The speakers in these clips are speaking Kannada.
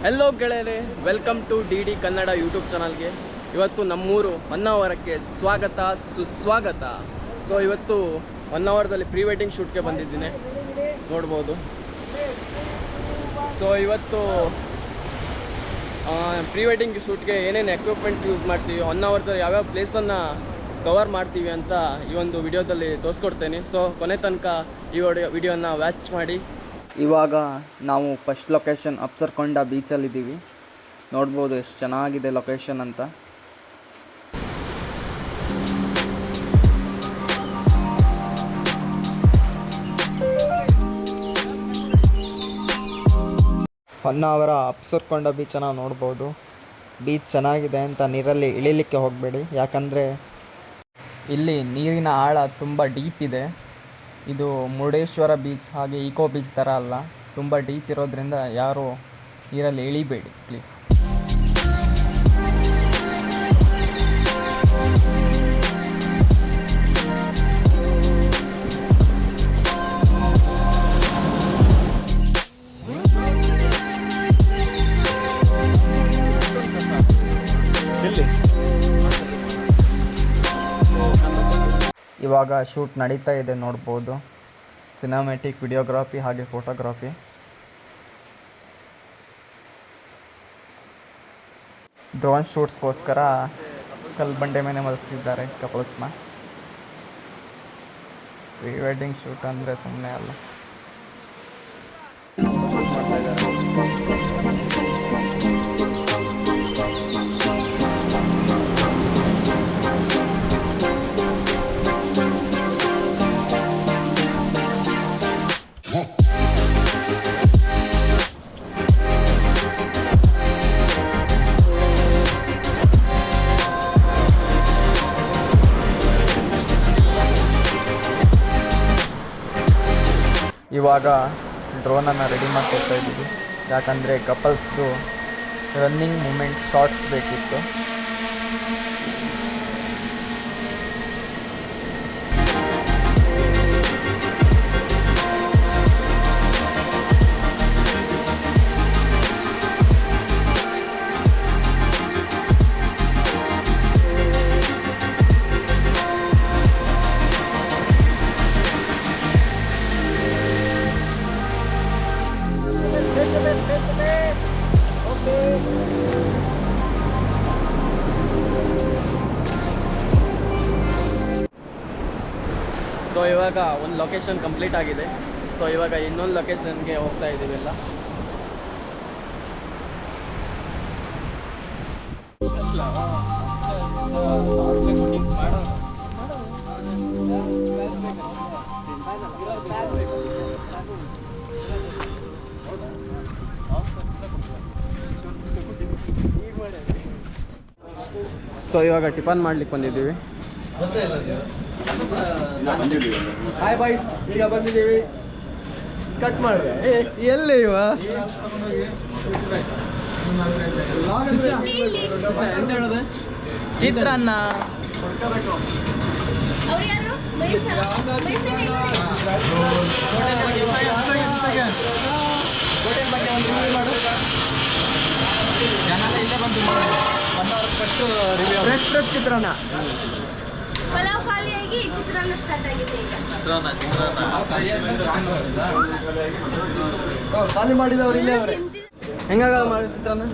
ಹೆಲೋ ಗೆಳೆಯರೆ, welcome to the Kannada YouTube ಚಾನಲ್ಗೆ. ಇವತ್ತು ನಮ್ಮೂರು ಹೊನ್ನಾವರಕ್ಕೆ ಸ್ವಾಗತ ಸುಸ್ವಾಗತ. ಸೊ ಇವತ್ತು ಹೊನ್ನಾವರದಲ್ಲಿ ಪ್ರೀ ವೆಡ್ಡಿಂಗ್ ಶೂಟ್ಗೆ ಬಂದಿದ್ದೀನಿ, ನೋಡ್ಬೋದು. ಸೊ ಇವತ್ತು ಪ್ರೀ ವೆಡ್ಡಿಂಗ್ ಶೂಟ್ಗೆ ಏನೇನು ಎಕ್ವಿಪ್ಮೆಂಟ್ ಯೂಸ್ ಮಾಡ್ತೀವಿ, ಹೊನ್ನಾವರದಲ್ಲಿ ಯಾವ್ಯಾವ ಪ್ಲೇಸನ್ನು ಕವರ್ ಮಾಡ್ತೀವಿ ಅಂತ ಈ ಒಂದು ವಿಡಿಯೋದಲ್ಲಿ ತೋರಿಸ್ಕೊಡ್ತೇನೆ. ಸೊ ಕೊನೆ ತನಕ ಈ ವಿಡಿಯೋನ ವಾಚ್ ಮಾಡಿ. ಇವಾಗ ನಾವು ಫಸ್ಟ್ ಲೊಕೇಶನ್ ಅಪ್ಸರ್ಕೊಂಡ ಬೀಚಲ್ಲಿದ್ದೀವಿ. ನೋಡ್ಬೋದು ಎಷ್ಟು ಚೆನ್ನಾಗಿದೆ ಲೊಕೇಶನ್ ಅಂತ. ಹೊನ್ನಾವರ ಅಪ್ಸರ್ಕೊಂಡ ಬೀಚನ್ನು ನೋಡ್ಬೋದು. ಬೀಚ್ ಚೆನ್ನಾಗಿದೆ ಅಂತ ನೀರಲ್ಲಿ ಇಳಿಲಿಕ್ಕೆ ಹೋಗಬೇಡಿ, ಯಾಕಂದರೆ ಇಲ್ಲಿ ನೀರಿನ ಆಳ ತುಂಬ ಡೀಪ್ ಇದೆ. ಇದು ಮುರುಡೇಶ್ವರ ಬೀಚ್ ಹಾಗೆ ಈಕೋ ಬೀಚ್ ಥರ ಅಲ್ಲ, ತುಂಬ ಡೀಪ್ ಇರೋದ್ರಿಂದ ಯಾರು ನೀರಲ್ಲಿ ಇಳಿಬೇಡಿ ಪ್ಲೀಸ್. ಇವಾಗ ಶೂಟ್ ನಡೀತಾ ಇದೆ, ನೋಡ್ಬೋದು. ಸಿನಿಮ್ಯಾಟಿಕ್, ವಿಡಿಯೋಗ್ರಾಫಿ ಹಾಗೆ ಫೋಟೋಗ್ರಾಫಿ. ಡ್ರೋನ್ ಶೂಟ್ಸ್ಗೋಸ್ಕರ ಕಲ್ಲು ಬಂಡೆ ಮೇಲೆ ಮಲಗಿಸಿದ್ದಾರೆ ಕಪಲ್ಸ್ನ. ಪ್ರೀ ವೆಡ್ಡಿಂಗ್ ಶೂಟ್ ಅಂದರೆ ಸುಮ್ಮನೆ ಅಲ್ಲ. ಇವಾಗ ಡ್ರೋನನ್ನು ರೆಡಿ ಮಾಡ್ಕೊಳ್ತಾ ಇದ್ದೀವಿ, ಯಾಕಂದರೆ ಕಪಲ್ಸ್ದು ರನ್ನಿಂಗ್ ಮೂಮೆಂಟ್ ಶಾರ್ಟ್ಸ್ ಬೇಕಿತ್ತು. ಸೊ ಇವಾಗ ಒಂದು ಲೊಕೇಶನ್ ಕಂಪ್ಲೀಟ್ ಆಗಿದೆ. ಸೊ ಇವಾಗ ಇನ್ನೊಂದು ಲೊಕೇಶನ್ಗೆ ಹೋಗ್ತಾ ಇದ್ದೀವಿ ಎಲ್ಲ. ಸೊ ಇವಾಗ ಟಿಫನ್ ಮಾಡ್ಲಿಕ್ಕೆ ಬಂದಿದ್ದೀವಿ. ಹಾಯ್ ಬಾಯ್ಸ್, ಈಗ ಬಂದಿದ್ದೀವಿ. ಕಟ್ ಮಾಡಿದೆ ಎಲ್ಲಿ ಇವ ಚಿತ್ರಾನ್ನ. ಫ್ರೆಶ್ ಚಿತ್ರಾನ್ನ. ಪಲಾವ್ ಖಾಲಿಯಾಗಿ ಚಿತ್ರಾನ್ನ ಸ್ಟಾರ್ಟ್ ಆಗಿದೆ ಈಗ. ಖಾಲಿ ಮಾಡಿದವ್ರು ಇಲ್ಲೇ ಅವರೇ. ಹೆಂಗಾಗ ಮಾಡಿ ಚಿತ್ರಾನ್ನ?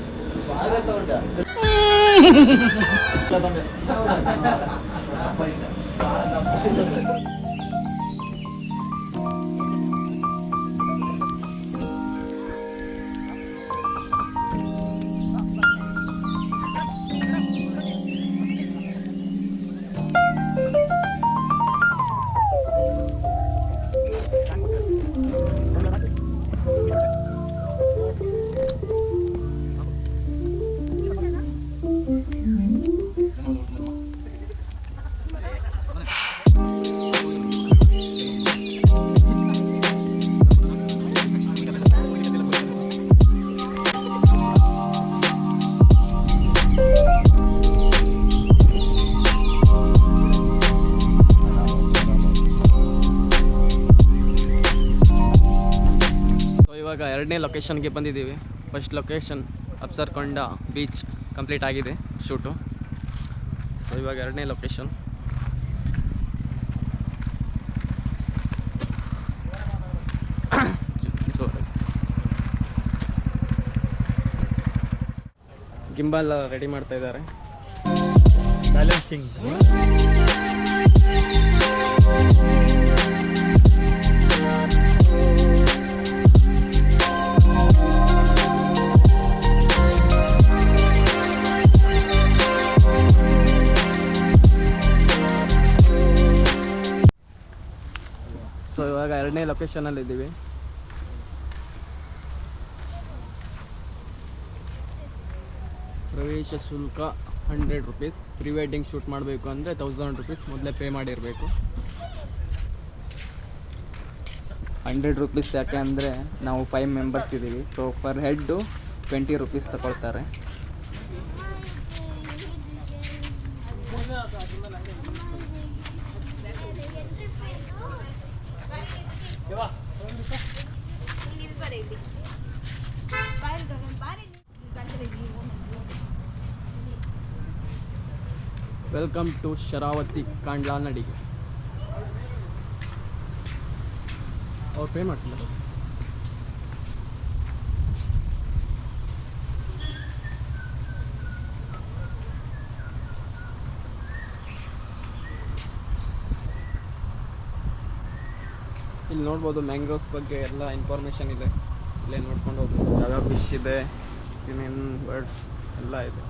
ಇವಾಗ ಎರಡನೇ ಲೊಕೇಶನ್ಗೆ ಬಂದಿದ್ದೀವಿ. ಫಸ್ಟ್ ಲೊಕೇಶನ್ ಅಪ್ಸರ್ಕೊಂಡ ಬೀಚ್ ಕಂಪ್ಲೀಟ್ ಆಗಿದೆ ಶೂಟು. ಸೊ ಇವಾಗ ಎರಡನೇ ಲೊಕೇಶನ್. ಗಿಂಬಲ್ ರೆಡಿ ಮಾಡ್ತಾ ಇದ್ದಾರೆ. ಬ್ಯಾಲೆನ್ಸಿಂಗ್. ಸೊ ಇವಾಗ ಎರಡನೇ ಲೊಕೇಶನಲ್ಲಿ ಇದ್ದೀವಿ. ಪ್ರವೇಶ ಶುಲ್ಕ 100 ರೂಪೀಸ್. ಪ್ರೀ ವೆಡ್ಡಿಂಗ್ ಶೂಟ್ ಮಾಡಬೇಕು ಅಂದರೆ 1000 ರೂಪೀಸ್ ಮೊದಲೇ ಪೇ ಮಾಡಿರಬೇಕು. 100 ರೂಪೀಸ್ ಯಾಕೆ ಅಂದರೆ ನಾವು 5 ಮೆಂಬರ್ಸ್ ಇದ್ದೀವಿ. ಸೊ ಪರ್ ಹೆಡ್ಡು 20 ರೂಪೀಸ್ ತಗೊಳ್ತಾರೆ. ವೆಲ್ಕಮ್ ಟು ಶರಾವತಿ ಕಾಂಡ್ಲಾ ನಡಿಗೆ. ಅವ್ರು ಪೇ ಮಾಡ್ತಿಲ್ಲ. ಇಲ್ಲಿ ನೋಡ್ಬೋದು ಮ್ಯಾಂಗ್ರೋವ್ಸ್ ಬಗ್ಗೆ ಎಲ್ಲ ಇನ್ಫಾರ್ಮೇಷನ್ ಇದೆ. ಇಲ್ಲೇ ನೋಡ್ಕೊಂಡು ಹೋಗ್ಬೋದು. ಯಾವ್ಯಾವ ಫಿಶ್ ಇದೆ, ಇನ್ನೇನು ಬರ್ಡ್ಸ್ ಎಲ್ಲ ಇದೆ.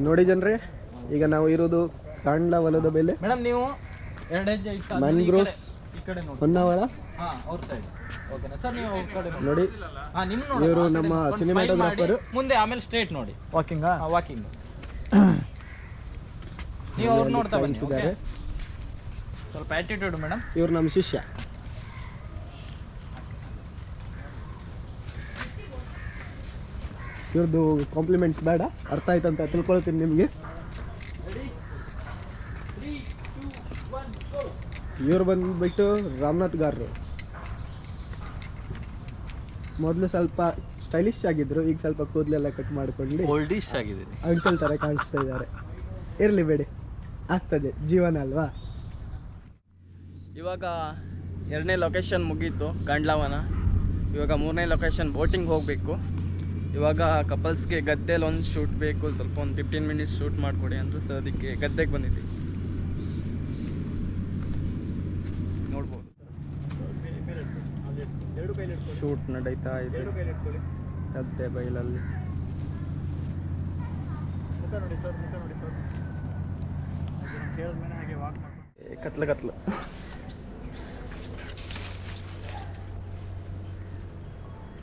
ನೋಡಿ ಜನರೇ, ಈಗ ನಾವು ಇರೋದು ಕಾಂಡ್ಲಾ ಹೊಲದ ಮೇಲೆ. ಮೇಡಮ್ ನೀವು 2 ಹೆಜ್ಜೆ ಇಟ್ಟು ಮ್ಯಾಂಗ್ರೋವ್ಸ್ ಈ ಕಡೆ ನೋಡಿ. ಹೊನ್ನಾವರ. ಹಾಂ, ಅವ್ರ ಸೈಡ್. ಓಕೆನಾ ಸರ್? ನೀವು ಈ ಕಡೆ ನೋಡಿ. ಹಾಂ, ನಿಮ್ಮ ನೋಡಿ. ಇವರು ನಮ್ಮ ಸಿನಿಮಾಟೋಗ್ರಾಫರ್. ಮುಂದೆ ಆಮೇಲೆ ಸ್ಟ್ರೇಟ್ ನೋಡಿ. Walking walking. ನೀವು ಅವ್ರು ನೋಡ್ತಾ ಬನ್ನಿ. ಇದ್ದಾರೆ. ಸ್ವಲ್ಪ ಆ್ಯಟಿಟ್ಯೂಡ್ ಮೇಡಮ್. ಇವರು ನಮ್ಮ ಶಿಷ್ಯ. ಇವ್ರದ್ದು ಕಾಂಪ್ಲಿಮೆಂಟ್ಸ್ ಬೇಡ, ಅರ್ಥ ಆಯ್ತು ಅಂತ ತಿಳ್ಕೊಳ್ತೀನಿ ನಿಮಗೆ. ಇವ್ರು ಬಂದುಬಿಟ್ಟು ರಾಮನಾಥ್ ಗಾರ್ರು. ಮೊದಲು ಸ್ವಲ್ಪ ಸ್ಟೈಲಿಶ್ ಆಗಿದ್ರು, ಈಗ ಸ್ವಲ್ಪ ಕೂದಲೆಲ್ಲ ಕಟ್ ಮಾಡ್ಕೊಂಡು ಓಲ್ಡಿಶ್ ಆಗಿದ್ದೀನಿ. ಅಂಕಲ್ ಥರ ಕಾಣಿಸ್ತಾ ಇದ್ದಾರೆ. ಇರಲಿ ಬೇಡಿ, ಆಗ್ತದೆ, ಜೀವನ ಅಲ್ವಾ. ಇವಾಗ ಎರಡನೇ ಲೊಕೇಶನ್ ಮುಗೀತು ಕಾಂಡ್ಲಾವನ. ಇವಾಗ ಮೂರನೇ ಲೊಕೇಶನ್ ಬೋಟಿಂಗ್ ಹೋಗಬೇಕು. ಇವಾಗ ಕಪಲ್ಸ್ಗೆ ಗದ್ದೆಲಿ ಒಂದು ಶೂಟ್ ಬೇಕು, ಸ್ವಲ್ಪ ಒಂದು 15 ಮಿನಿಟ್ಸ್ ಶೂಟ್ ಮಾಡಿಕೊಡಿ ಅಂದರು. ಸೊ ಅದಕ್ಕೆ ಗದ್ದೆಗೆ ಬಂದಿದ್ದೀವಿ. ನೋಡ್ಬೋದು ಶೂಟ್ ನಡೀತಾ ಇದೆ ಗದ್ದೆ ಬೈಲಲ್ಲಿ. ಕತ್ಲು ಕತ್ಲು.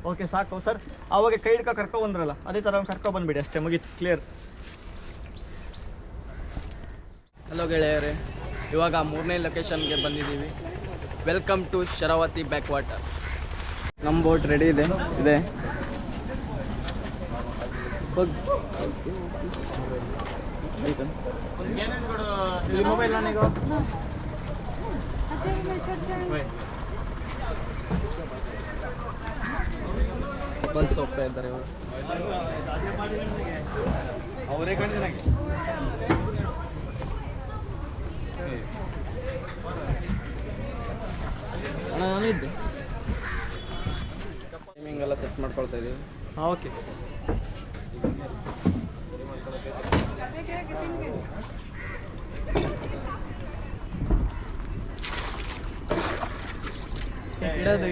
ಓಕೆ ಸಾಕು ಸರ್. ಆವಾಗ ಕೈ ಹಿಡ್ಕೊ ಕರ್ಕೊ ಬಂದ್ರಲ್ಲ, ಅದೇ ಥರ ಕರ್ಕೊ ಬಂದ್ಬಿಡಿ, ಅಷ್ಟೇ, ಮುಗೀತು, ಕ್ಲಿಯರ್. ಹಲೋ ಗೆಳೆಯರೇ, ಇವಾಗ ಮೂರನೇ ಲೊಕೇಶನ್ಗೆ ಬಂದಿದ್ದೀವಿ. Welcome to Sharavathi back water. ನಮ್ಮ ಬೋಟ್ ರೆಡಿ ಇದೆ. ಮೊಬೈಲ್ ನನಗೆ ಕಪಲ್ಸ್ ಹೋಗ್ತಾ ಇದ್ದಾರೆ ಇವರು. ಅಣ್ಣ ನಾನು ಇದ್ದೆ ಟೈಮಿಂಗ್ ಎಲ್ಲ ಸೆಟ್ ಮಾಡ್ಕೊಳ್ತಾ ಇದ್ದೀವಿ. ಹಾಂ ಓಕೆ. ಇಡೋದು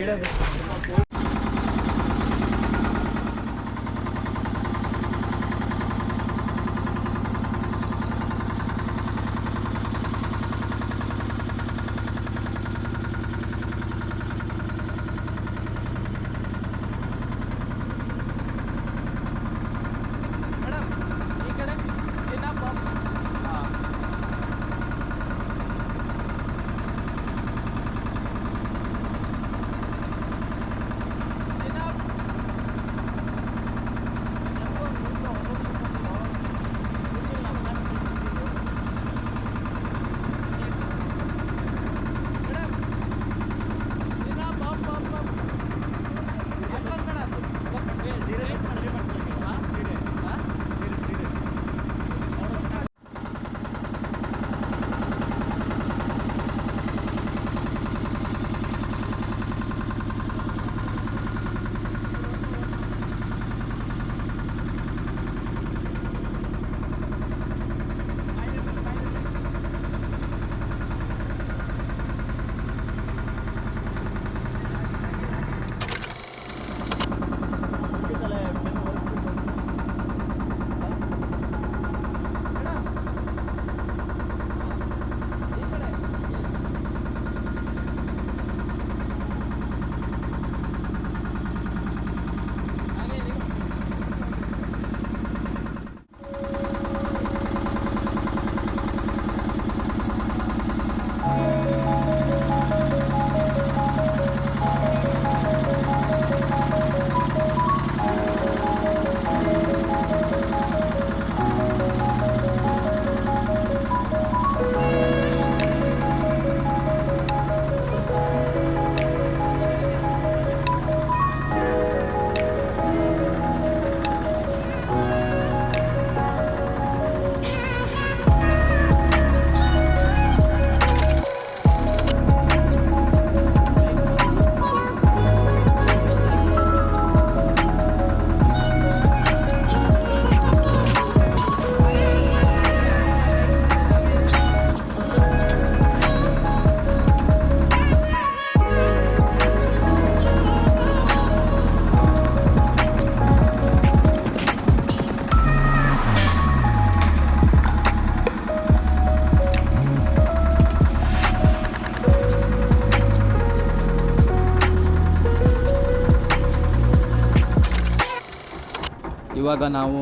ಇವಾಗ ನಾವು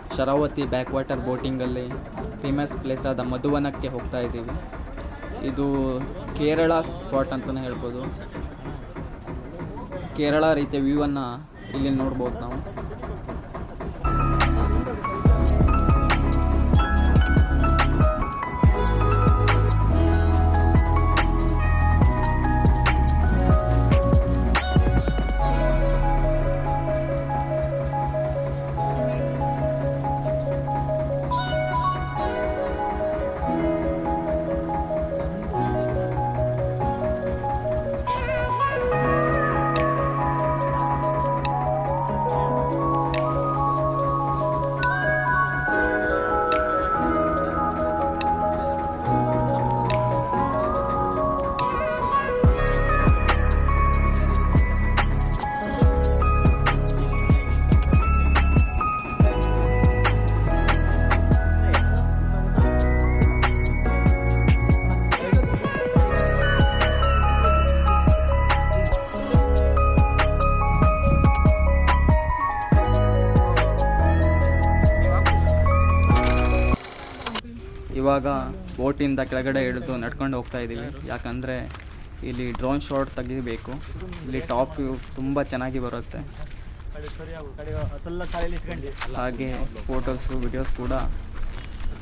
ಶರಾವತಿ ಬ್ಯಾಕ್ ವಾಟರ್ ಬೋಟಿಂಗಲ್ಲಿ ಫೇಮಸ್ ಪ್ಲೇಸ್ ಆದ ಮಧುವನಕ್ಕೆ ಹೋಗ್ತಾ ಇದ್ದೀವಿ. ಇದು ಕೇರಳ ಸ್ಪಾಟ್ ಅಂತಲೇ ಹೇಳ್ಬೋದು. ಕೇರಳ ರೀತಿಯ ವ್ಯೂವನ್ನು ಇಲ್ಲಿ ನೋಡ್ಬೋದು ನಾವು. ಇವಾಗ ಬೋಟಿಂದ ಕೆಳಗಡೆ ಇಳಿದು ನಡ್ಕೊಂಡು ಹೋಗ್ತಾ ಇದ್ದೀವಿ. ಯಾಕಂದರೆ ಇಲ್ಲಿ ಡ್ರೋನ್ ಶಾಟ್ ತೆಗಿಬೇಕು. ಇಲ್ಲಿ ಟಾಪ್ ವ್ಯೂ ತುಂಬ ಚೆನ್ನಾಗಿ ಬರುತ್ತೆ. ಹಾಗೆ ಫೋಟೋಸು ವಿಡಿಯೋಸ್ ಕೂಡ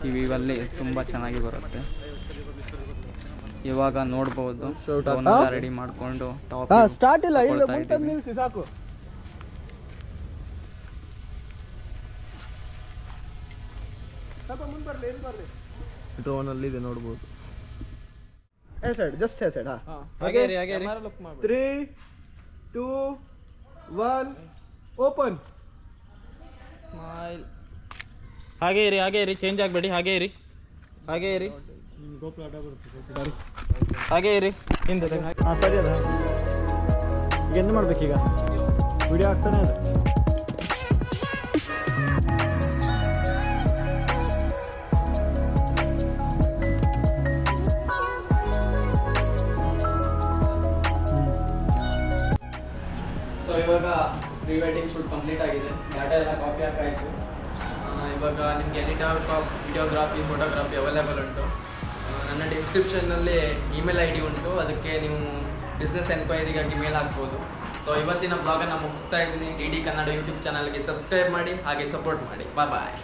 ಈ ವ್ಯೂವಲ್ಲಿ ತುಂಬ ಚೆನ್ನಾಗಿ ಬರುತ್ತೆ. ಇವಾಗ ನೋಡ್ಬೋದು ರೆಡಿ ಮಾಡಿಕೊಂಡು ಟಾಪ್ ಸ್ಟಾರ್ಟ್ ಇಲ್ಲ ಸಾಕು. ಡ್ರೋನಲ್ಲಿ ಇದೆ ನೋಡ್ಬೋದು. ಹೇ ಸೈಡ್, ಜಸ್ಟ್ ಹೇ ಸೈಡ್. ಹಾಗೆ ಲುಕ್ ಮಾಡಿ. 3, 2, 1 ಓಪನ್. ಸ್ಮೈಲ್. ಹಾಗೆ ಇರಿ ಚೇಂಜ್ ಆಗಬೇಡಿ, ಹಾಗೆ ಇರಿ ಹಾಗೆ ಇರಿ ಹಿಂದೆ. ಹಾಂ ಸರಿ ಅದ. ಈಗ ಎಂತ ಮಾಡ್ಬೇಕೀಗ? ವಿಡಿಯೋ ಆಗ್ತಾನೆ ಇದೆ. ಸೊ ಇವಾಗ ಪ್ರೀ ವೆಡ್ಡಿಂಗ್ ಶೂಟ್ ಕಂಪ್ಲೀಟ್ ಆಗಿದೆ. ಡಾಟಾ ಎಲ್ಲ ಕಾಪಿ ಹಾಕಾಯಿತು. ಇವಾಗ ನಿಮಗೆ any type of videography, photography available ಉಂಟು. ನನ್ನ ಡಿಸ್ಕ್ರಿಪ್ಷನ್ನಲ್ಲಿ ಇಮೇಲ್ ID ಉಂಟು, ಅದಕ್ಕೆ ನೀವು ಬಿಸ್ನೆಸ್ ಎನ್ಕ್ವೈರಿಗಾಗಿ ಮೇಲ್ ಹಾಕ್ಬೋದು. ಸೊ ಇವತ್ತಿನ ಬ್ಲಾಗನ್ನು ಮುಗಿಸ್ತಾ ಇದ್ದೀನಿ. DD ಕನ್ನಡ ಯೂಟ್ಯೂಬ್ ಚಾನಲ್ಗೆ ಸಬ್ಸ್ಕ್ರೈಬ್ ಮಾಡಿ, ಹಾಗೆ ಸಪೋರ್ಟ್ ಮಾಡಿ. ಬಾಯ್.